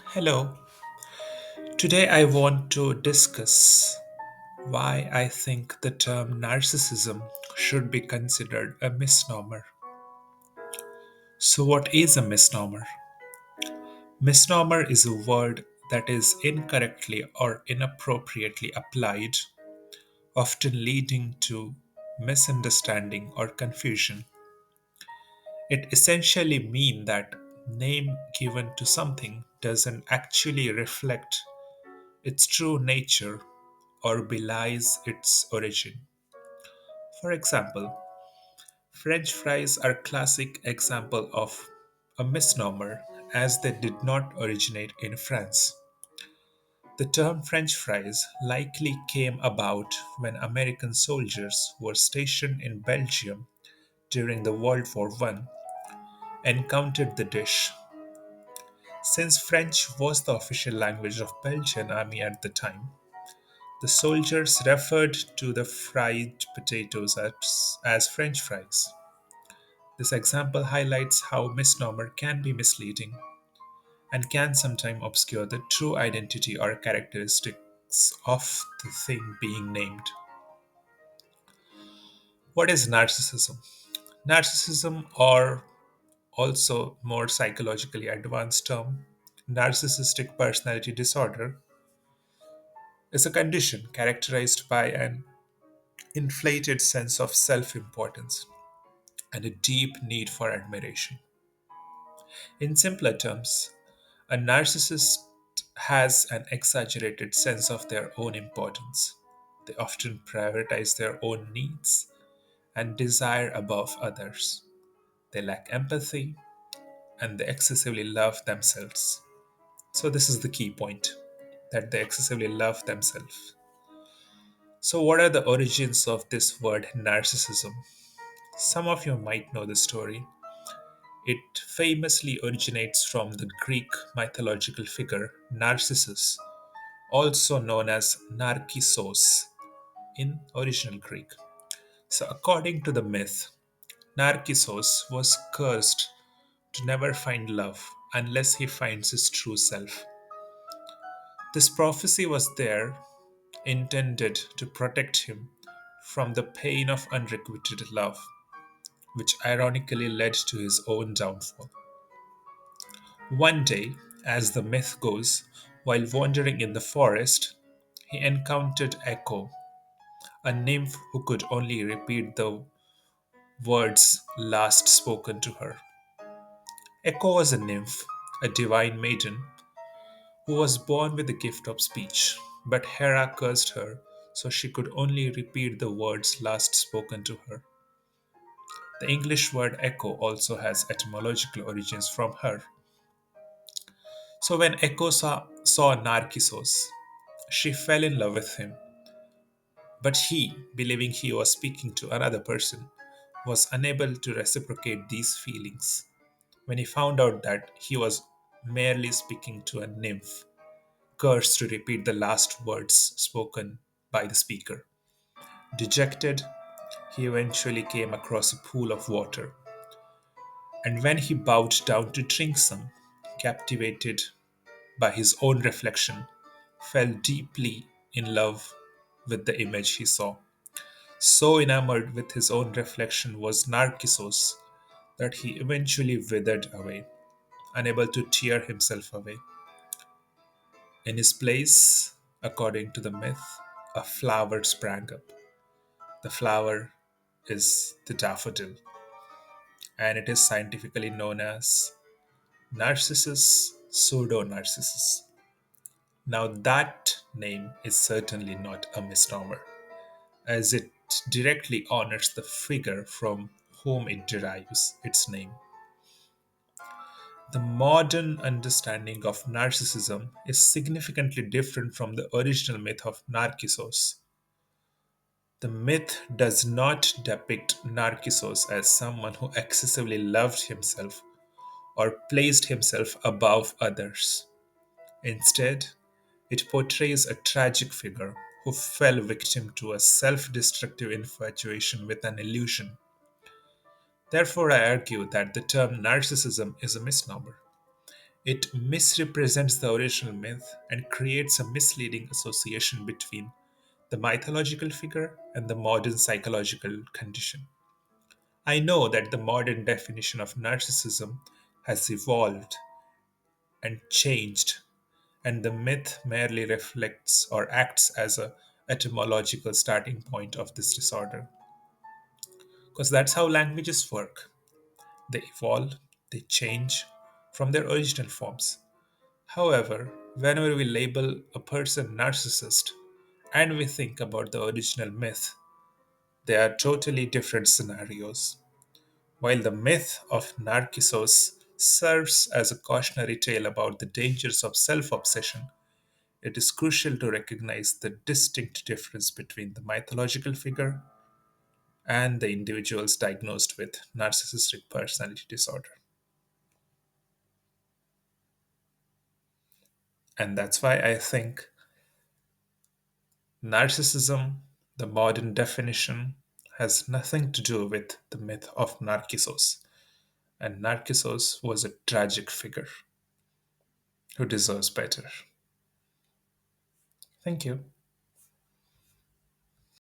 Hello. Today I want to discuss why I think the term narcissism should be considered a misnomer. So, what is a misnomer? Misnomer is a word that is incorrectly or inappropriately applied, often leading to misunderstanding or confusion. It essentially means that name given to something doesn't actually reflect its true nature or belies its origin. For example, French fries are classic example of a misnomer as they did not originate in France. The term French fries likely came about when American soldiers who were stationed in Belgium during the World War I encountered the dish. Since French was the official language of Belgian army at the time, the soldiers referred to the fried potatoes as French fries. This example highlights how misnomer can be misleading and can sometimes obscure the true identity or characteristics of the thing being named. What is narcissism? Narcissism, or also more psychologically advanced term, narcissistic personality disorder, is a condition characterized by an inflated sense of self importance and a deep need for admiration. In simpler terms, a narcissist has an exaggerated sense of their own importance. They often prioritize their own needs and desire above others. They lack empathy and they excessively love themselves. So, this is the key point, that they excessively love themselves. So, what are the origins of this word narcissism? Some of you might know the story. It famously originates from the Greek mythological figure Narcissus, also known as Narcissos in original Greek. So, according to the myth, Narcissus was cursed to never find love unless he finds his true self. This prophecy was there intended to protect him from the pain of unrequited love, which ironically led to his own downfall. One day, as the myth goes, while wandering in the forest, he encountered Echo, a nymph who could only repeat the words last spoken to her. Echo was a nymph, a divine maiden, who was born with the gift of speech, but Hera cursed her so she could only repeat the words last spoken to her. The English word echo also has etymological origins from her. So when Echo saw Narcissus, she fell in love with him, but he, believing he was speaking to another person, was unable to reciprocate these feelings. When he found out that he was merely speaking to a nymph, cursed to repeat the last words spoken by the speaker. Dejected, he eventually came across a pool of water, and when he bowed down to drink some, captivated by his own reflection, fell deeply in love with the image he saw. So enamored with his own reflection was Narcissus that he eventually withered away, unable to tear himself away. In his place, according to the myth, a flower sprang up. The flower is the daffodil, and it is scientifically known as Narcissus pseudo-narcissus. Now, that name is certainly not a misnomer, as it directly honors the figure from whom it derives its name. The modern understanding of narcissism is significantly different from the original myth of Narcissus. The myth does not depict Narcissus as someone who excessively loved himself or placed himself above others. Instead, it portrays a tragic figure who fell victim to a self destructive infatuation with an illusion. Therefore, I argue that the term narcissism is a misnomer. It misrepresents the original myth and creates a misleading association between the mythological figure and the modern psychological condition. I know that the modern definition of narcissism has evolved and changed, and the myth merely reflects or acts as a etymological starting point of this disorder. Because that's how languages work. They evolve, they change from their original forms. However, whenever we label a person narcissist and we think about the original myth, they are totally different scenarios. While the myth of Narcissus serves as a cautionary tale about the dangers of self obsession, it is crucial to recognize the distinct difference between the mythological figure and the individuals diagnosed with narcissistic personality disorder. And that's why I think narcissism, the modern definition, has nothing to do with the myth of Narcissus. And Narcissus was a tragic figure who deserves better. Thank you.